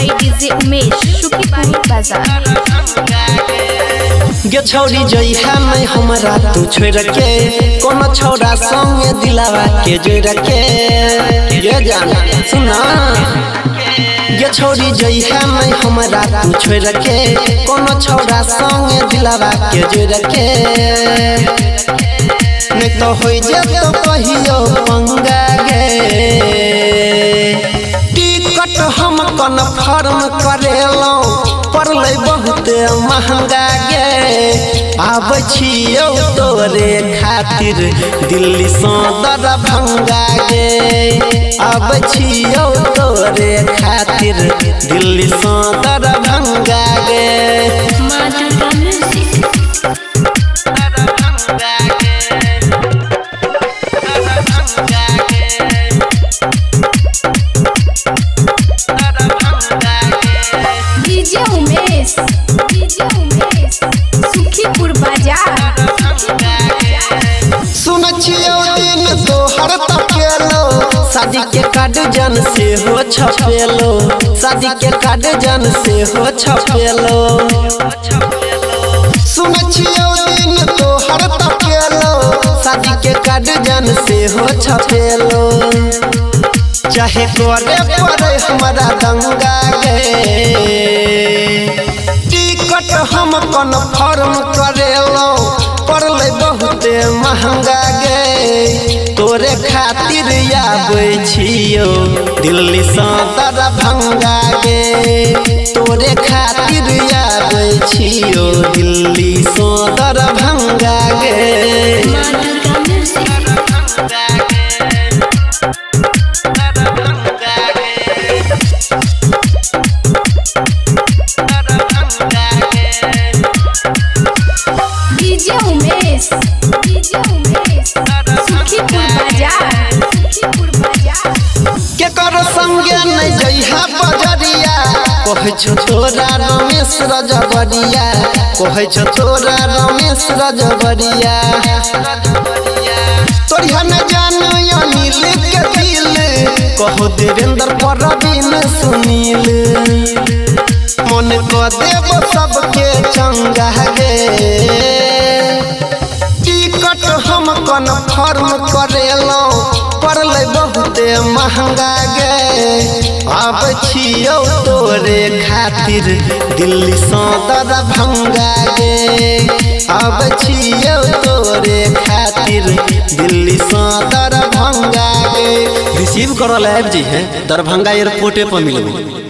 by DJ Umesh, Shukipur Bazaar। गे छौरी जइहा नहीं हमरा तू छोड़ के कोनो छौरा संगे दिलावा के जोड़ के ये जाना सुना। गे छौरी जइहा नहीं हमरा तू छोड़ के कोनो छौरा संगे दिलावा के जोड़ के नहीं तो होई जे तो कहियो पंगा गे। टिकट हम कन्फर्म करेलो पड़ले बहुत महंगा गे। आब छियौ तोरे खातिर दिल्ली से दरभंगा गे। आब छियौ तोरे खातिर दिल्ली से दरभंगा गे। DJ Umesh, Shukipur Bazaar। सुन छियौ दिन तोहर तकेलो शादी के कार्ड जन से हो छपेलो। शादी के कार्ड जन से हो छपेलो। सुन छियौ दिन तोहर तकेलो शादी के कार्ड जन से हो छपेलो। चाहे करे पड़े हमारा दंगा गे। टिकट हम कन्फर्म करेलो पड़ले बहुत महंगा गे। तोरे खातिर आबै छियौ दिल्ली से दरभंगा गे। तोरे खातिर आबै छियौ दिल्ली से दरभंगा गे। DJ Umesh, Shukipur Bazaar। के करो संगे नहीं जइहा बजरिया कहे छो तोरा रमेश रजबरिया। कहे छो तोरा रमेश रजबरिया। तोरिया न जानो अनिल के दिल कहो देवेंद्र परवीन सुनील। मन को देव सबके चंगा गे। टिकट हम कन्फर्म करेलो पड़ले बहुत महंगा गे। आब छियौ तोरे खातिर दिल्ली से दरभंगा गे। आब छियौ तोरे खातिर दिल्ली से दरभंगा गे। रिसीव करल आबि जी है दरभंगा एयरपोर्टे पर मिलबे।